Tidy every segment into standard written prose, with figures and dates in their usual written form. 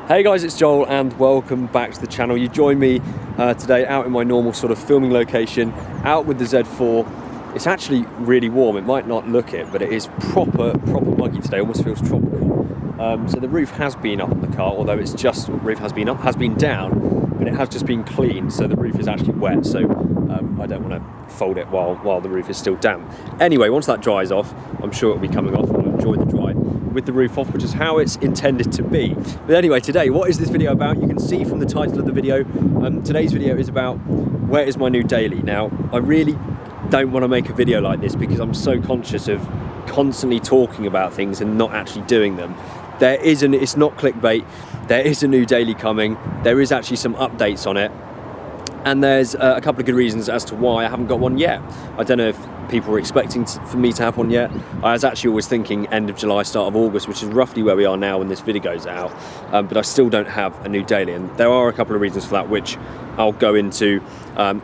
Hey guys, it's Joel and welcome back to the channel. You join me today out in my normal sort of filming location, out with the Z4. It's actually really warm. It might not look it, but it is proper muggy today. Almost feels tropical. So the roof has been up on the car, although it's just, roof has been up, has been down, but it has just been cleaned. So the roof is actually wet. So I don't want to fold it while the roof is still damp. Anyway, once that dries off, I'm sure it'll be coming off. I'll enjoy the dry with the roof off, which is how it's intended to be. But anyway, today, what is this video about? You can see from the title of the video, today's video is about where is my new daily. Now, I really don't want to make a video like this because I'm so conscious of constantly talking about things and not actually doing them. It's not clickbait, there is a new daily coming, there is actually some updates on it, and there's a couple of good reasons as to why I haven't got one yet. I don't know if people were expecting for me to have one yet. I was actually always thinking end of July, start of August, which is roughly where we are now when this video goes out, but I still don't have a new daily, and there are a couple of reasons for that, which I'll go into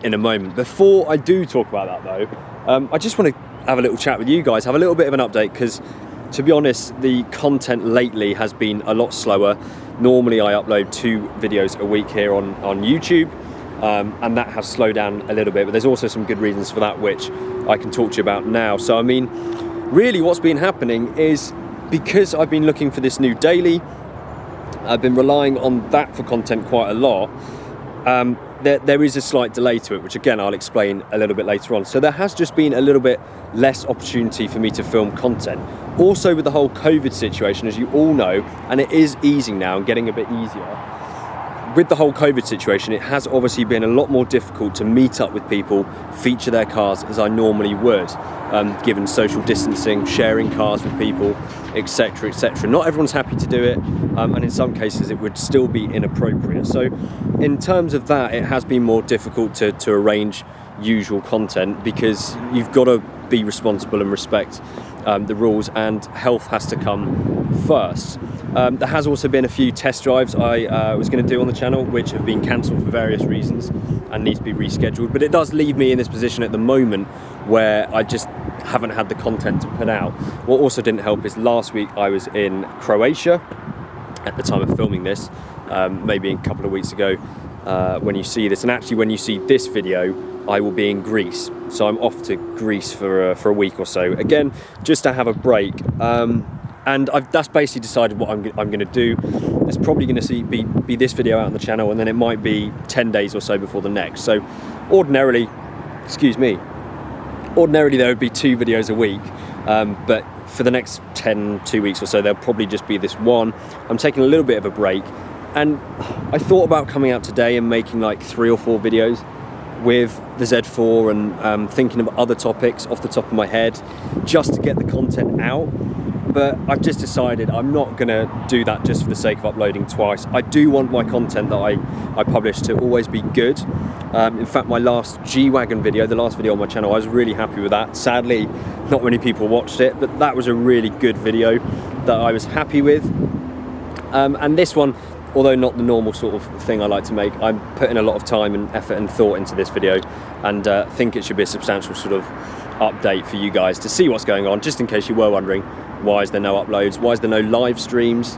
in a moment. Before I do talk about that though, I just want to have a little chat with you guys, have a little bit of an update, because to be honest, the content lately has been a lot slower. Normally I upload 2 videos a week here on YouTube, and that has slowed down a little bit, but there's also some good reasons for that, which I can talk to you about now. So I mean, really what's been happening is, because I've been looking for this new daily, I've been relying on that for content quite a lot. There is a slight delay to it, which again I'll explain a little bit later on. So there has just been a little bit less opportunity for me to film content. Also with the whole COVID situation, as you all know, and it is easing now and getting a bit easier, with the whole COVID situation, it has obviously been a lot more difficult to meet up with people, feature their cars as I normally would, given social distancing, sharing cars with people, etc, etc. Not everyone's happy to do it, and in some cases it would still be inappropriate. So in terms of that, it has been more difficult to arrange usual content, because you've got to be responsible and respect the rules, and health has to come first. There has also been a few test drives I was going to do on the channel, which have been cancelled for various reasons and need to be rescheduled, but it does leave me in this position at the moment where I just haven't had the content to put out. What also didn't help is last week I was in Croatia at the time of filming this, maybe a couple of weeks ago when you see this, and actually when you see this video I will be in Greece. So I'm off to Greece for a week or so, again just to have a break, and that's basically decided what I'm going to do. It's probably going to be this video out on the channel, and then it might be 10 days or so before the next. So ordinarily there would be 2 videos a week, but for the next 2 weeks or so there'll probably just be this one. I'm taking a little bit of a break, and I thought about coming out today and making like 3 or 4 videos with the Z4, and thinking of other topics off the top of my head just to get the content out. But I've just decided I'm not going to do that just for the sake of uploading twice. I do want my content that I publish to always be good. In fact, my last G-Wagon video, the last video on my channel, I was really happy with that. Sadly, not many people watched it, but that was a really good video that I was happy with. And this one, although not the normal sort of thing I like to make, I'm putting a lot of time and effort and thought into this video, and think it should be a substantial sort of update for you guys to see what's going on, just in case you were wondering, why is there no uploads, why is there no live streams?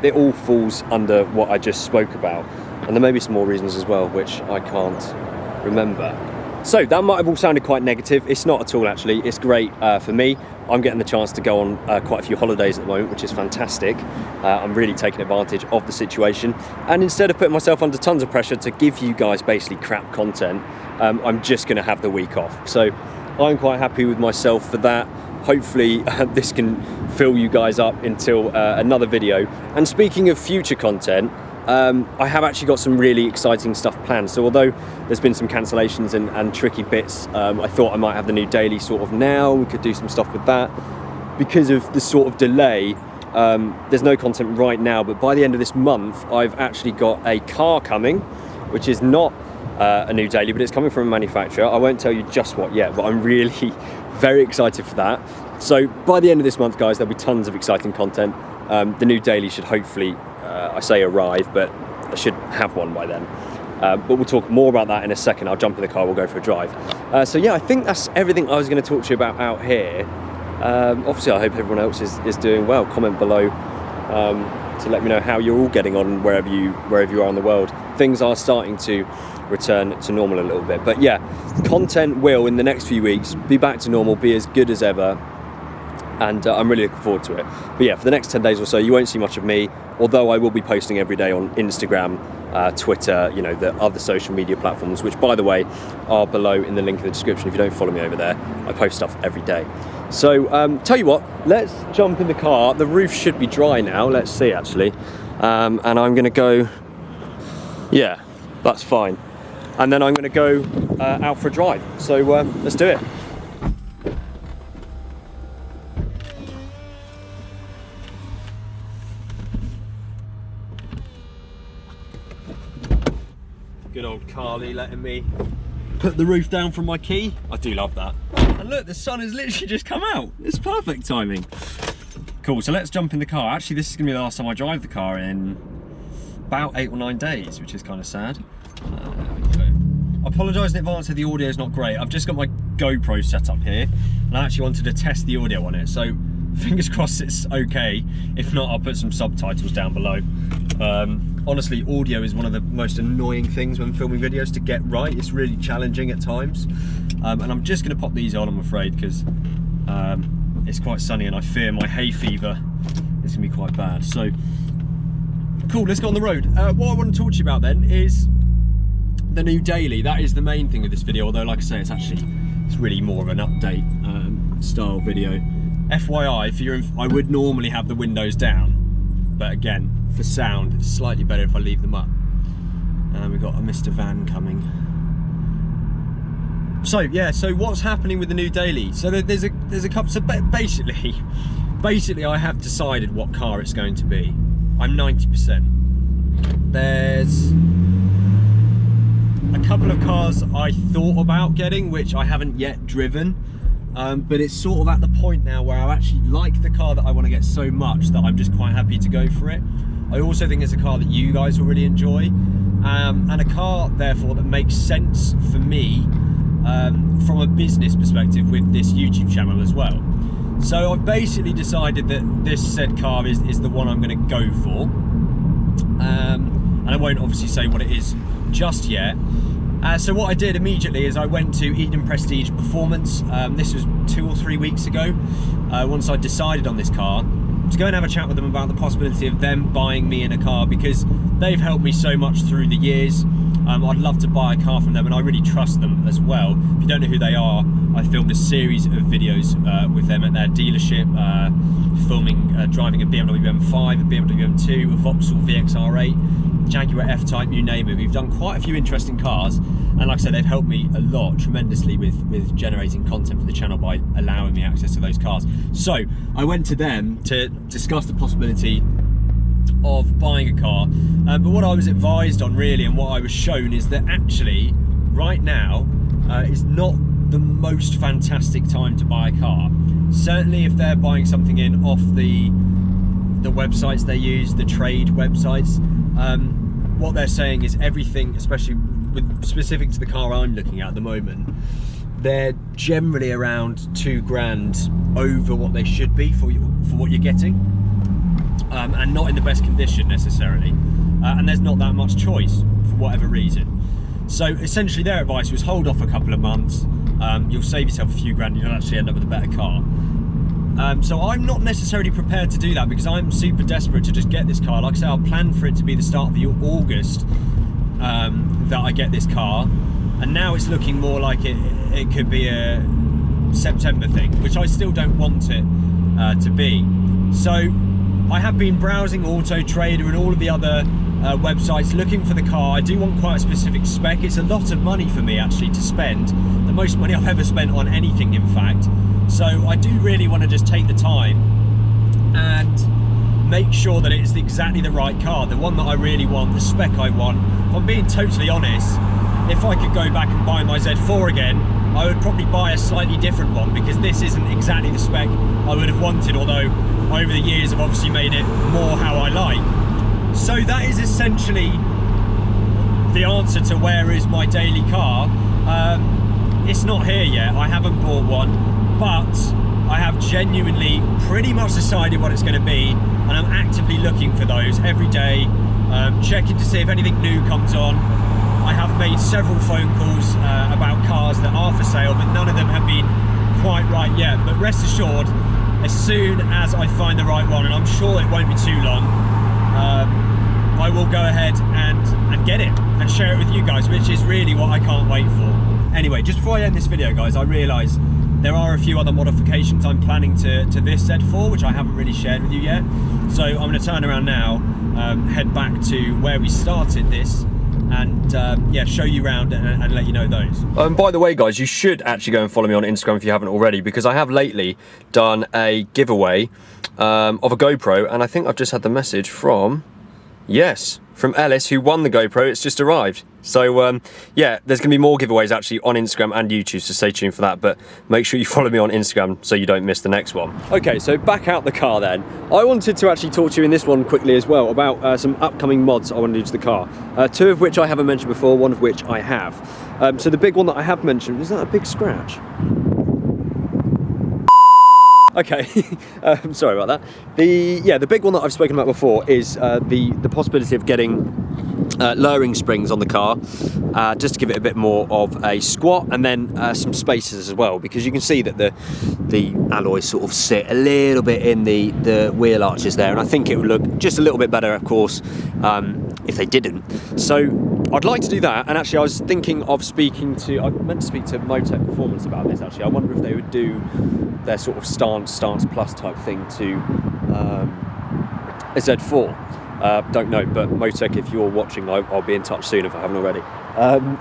It all falls under what I just spoke about, and there may be some more reasons as well, which I can't remember. So that might have all sounded quite negative. It's not at all, actually. It's great for me. I'm getting the chance to go on quite a few holidays at the moment, which is fantastic. I'm really taking advantage of the situation, and instead of putting myself under tons of pressure to give you guys basically crap content, I'm just going to have the week off. So I'm quite happy with myself for that. Hopefully this can fill you guys up until another video. And speaking of future content, I have actually got some really exciting stuff planned. So although there's been some cancellations and tricky bits, I thought I might have the new daily sort of now. We could do some stuff with that. Because of the sort of delay, there's no content right now, but by the end of this month I've actually got a car coming, which is not a new daily, but it's coming from a manufacturer. I won't tell you just what yet, but I'm really very excited for that. So by the end of this month, guys, there'll be tons of exciting content. The new daily should hopefully, I say arrive, but I should have one by then. But we'll talk more about that in a second. I'll jump in the car, we'll go for a drive. So yeah, I think that's everything I was going to talk to you about out here. Obviously I hope everyone else is doing well. Comment below to let me know how you're all getting on wherever you are in the world. Things are starting to return to normal a little bit, but yeah, content will in the next few weeks be back to normal, be as good as ever, and I'm really looking forward to it. But yeah, for the next 10 days or so, you won't see much of me, although I will be posting every day on Instagram, Twitter, you know, the other social media platforms, which by the way are below in the link in the description if you don't follow me over there. I post stuff every day. So tell you what, let's jump in the car. The roof should be dry now, let's see actually. And I'm gonna go, yeah, that's fine. And then I'm gonna go out for a drive. So let's do it. Good old Carly letting me put the roof down from my key. I do love that. And look, the sun has literally just come out. It's perfect timing. Cool, so let's jump in the car. Actually, this is gonna be the last time I drive the car in about 8 or 9 days, which is kind of sad. There we go. I apologise in advance if the audio is not great. I've just got my GoPro set up here, and I actually wanted to test the audio on it, so fingers crossed it's okay. If not, I'll put some subtitles down below. Honestly, audio is one of the most annoying things when filming videos to get right. It's really challenging at times. And I'm just going to pop these on, I'm afraid, because it's quite sunny and I fear my hay fever is going to be quite bad. So, cool, let's go on the road. What I want to talk to you about then is the new daily. That is the main thing of this video, although like I say, it's really more of an update style video. FYI, I would normally have the windows down, but again, for sound, it's slightly better if I leave them up. And we've got a Mr. Van coming. So yeah, so what's happening with the new daily? So there's a couple. So basically, I have decided what car it's going to be. I'm 90%. There's a couple of cars I thought about getting, which I haven't yet driven. But it's sort of at the point now where I actually like the car that I want to get so much that I'm just quite happy to go for it. I also think it's a car that you guys will really enjoy, and a car therefore that makes sense for me from a business perspective with this YouTube channel as well. So I've basically decided that this said car is the one I'm going to go for, and I won't obviously say what it is just yet. So what I did immediately is I went to Eden Prestige Performance, this was 2 or 3 weeks ago, once I decided on this car, to go and have a chat with them about the possibility of them buying me in a car, because they've helped me so much through the years. I'd love to buy a car from them, and I really trust them as well. If you don't know who they are, I filmed a series of videos with them at their dealership, driving a BMW M5, a BMW M2, a Vauxhall VXR8, Jaguar F-Type, you name it. We've done quite a few interesting cars, and like I said, they've helped me a lot, tremendously, with generating content for the channel by allowing me access to those cars. So I went to them to discuss the possibility of buying a car, but what I was advised on really, and what I was shown, is that actually right now is not the most fantastic time to buy a car. Certainly if they're buying something in off the websites they use, the trade websites, what they're saying is everything, especially specific to the car I'm looking at the moment, they're generally around 2 grand over what they should be for what you're getting, and not in the best condition necessarily, and there's not that much choice for whatever reason. So essentially their advice was hold off a couple of months, you'll save yourself a few grand, you'll actually end up with a better car. So I'm not necessarily prepared to do that, because I'm super desperate to just get this car. Like I say, I'll plan for it to be the start of August that I get this car, and now it's looking more like it could be a September thing, which I still don't want it to be. So I have been browsing Auto Trader and all of the other websites looking for the car. I do want quite a specific spec. It's a lot of money for me actually to spend, the most money I've ever spent on anything in fact. So I do really want to just take the time and make sure that it's exactly the right car, the one that I really want, the spec I want. If I'm being totally honest, if I could go back and buy my Z4 again, I would probably buy a slightly different one, because this isn't exactly the spec I would have wanted, although over the years I've obviously made it more how I like. So that is essentially the answer to where is my daily car. It's not here yet, I haven't bought one, but I have genuinely pretty much decided what it's going to be, and I'm actively looking for those every day, checking to see if anything new comes on. I have made several phone calls about cars that are for sale, but none of them have been quite right yet. But rest assured, as soon as I find the right one, and I'm sure it won't be too long, I will go ahead and get it and share it with you guys, which is really what I can't wait for. Anyway, just before I end this video, guys, I realise there are a few other modifications I'm planning to this Z4, which I haven't really shared with you yet. So I'm going to turn around now, head back to where we started this, and yeah, show you around and let you know those. By the way, guys, you should actually go and follow me on Instagram if you haven't already, because I have lately done a giveaway of a GoPro, and I think I've just had the message from, yes, from Ellis, who won the GoPro. It's just arrived. So yeah, there's gonna be more giveaways actually on Instagram and YouTube, so stay tuned for that, but make sure you follow me on Instagram so you don't miss the next one. Okay, so back out the car then. I wanted to actually talk to you in this one quickly as well about some upcoming mods I want to do to the car. Two of which I haven't mentioned before, one of which I have. So the big one that I have mentioned, is that a big scratch? Okay, sorry about that. The big one that I've spoken about before is the possibility of getting lowering springs on the car, just to give it a bit more of a squat, and then some spacers as well, because you can see that the alloys sort of sit a little bit in the wheel arches there, and I think it would look just a little bit better, of course, if they didn't. So I'd like to do that, and actually I was thinking of I meant to speak to Motec Performance about this actually. I wonder if they would do their sort of stance plus type thing to a Z4. Don't know, but Motec, if you're watching, I'll be in touch soon if I haven't already.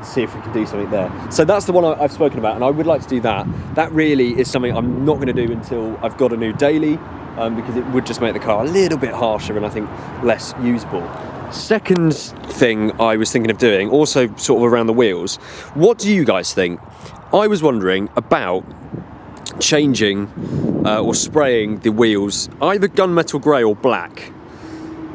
See if we can do something there. So that's the one I've spoken about, and I would like to do that. That really is something I'm not going to do until I've got a new daily, because it would just make the car a little bit harsher and I think less usable. Second thing I was thinking of doing, also sort of around the wheels, what do you guys think? I was wondering about changing or spraying the wheels either gunmetal grey or black.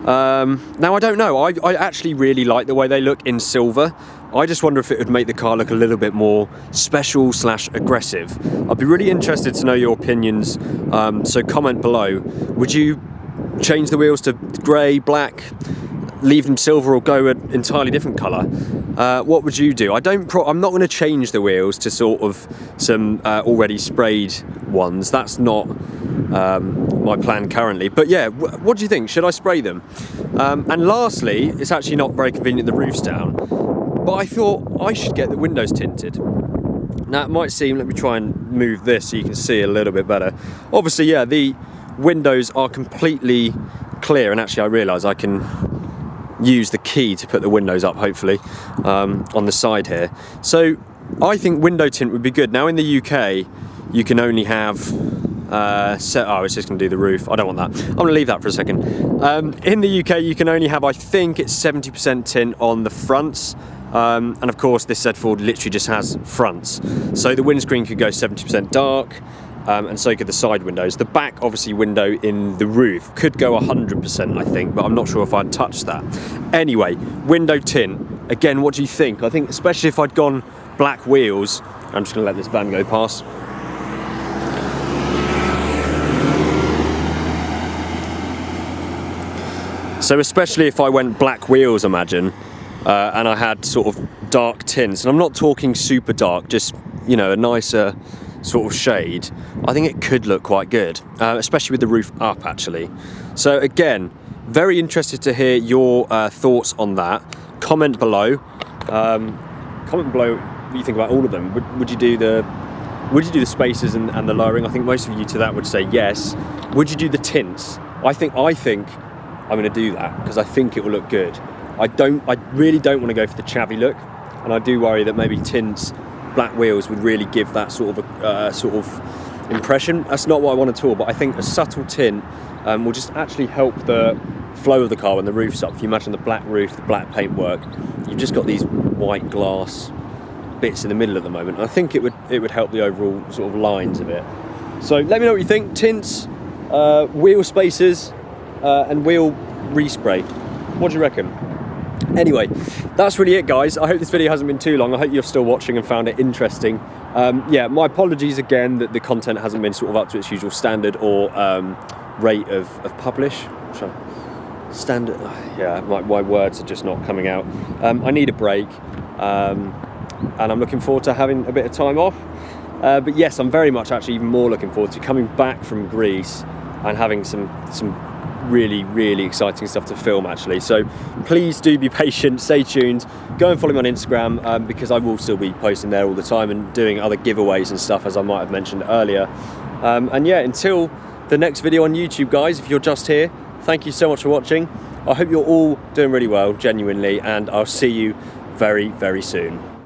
Now I don't know, I actually really like the way they look in silver. I just wonder if it would make the car look a little bit more special / aggressive. I'd be really interested to know your opinions, so comment below. Would you change the wheels to grey, black, leave them silver, or go an entirely different colour? What would you do? I'm not going to change the wheels to sort of some already sprayed ones. That's not my plan currently. But yeah, what do you think? Should I spray them? And lastly, it's actually not very convenient the roof's down, but I thought I should get the windows tinted. Now it might seem, let me try and move this so you can see a little bit better. Obviously, yeah, the windows are completely clear, and actually I realise I can use the key to put the windows up, hopefully, on the side here. So I think window tint would be good. Now in the UK, you can only have I was just going to do the roof. I don't want that. I'm going to leave that for a second. In the UK, you can only have, I think it's 70% tint on the fronts. And of course, this Z4 literally just has fronts. So the windscreen could go 70% dark, and so could the side windows. The back, obviously, window in the roof could go 100%, I think, but I'm not sure if I'd touch that. Anyway, window tint. Again, what do you think? I think, especially if I'd gone black wheels, I'm just going to let this van go past. So especially if I went black wheels, imagine, and I had sort of dark tints, and I'm not talking super dark, just, you know, a nicer sort of shade, I think it could look quite good, especially with the roof up, actually. So again, very interested to hear your thoughts on that. Comment below. Comment below what you think about all of them. Would you do the spacers and the lowering? I think most of you to that would say yes. Would you do the tints? I think I'm going to do that because I think it will look good. I really don't want to go for the chavvy look, and I do worry that maybe tints, black wheels would really give that sort of impression. That's not what I want at all, but I think a subtle tint will just actually help the flow of the car when the roof's up. If you imagine the black roof, the black paintwork, you've just got these white glass bits in the middle at the moment, and I think it would help the overall sort of lines of it. So let me know what you think. Tints, wheel spacers, and wheel respray. What do you reckon? Anyway, that's really it, guys. I hope this video hasn't been too long. I hope you're still watching and found it interesting. Yeah, my apologies again that the content hasn't been sort of up to its usual standard or rate of publish. Standard, yeah, my words are just not coming out. I need a break, and I'm looking forward to having a bit of time off. But yes, I'm very much actually even more looking forward to coming back from Greece and having some really exciting stuff to film actually. So please do be patient, stay tuned, go and follow me on Instagram, because I will still be posting there all the time and doing other giveaways and stuff, as I might have mentioned earlier. And yeah, until the next video on YouTube, guys, if you're just here, thank you so much for watching. I hope you're all doing really well, genuinely, and I'll see you very soon.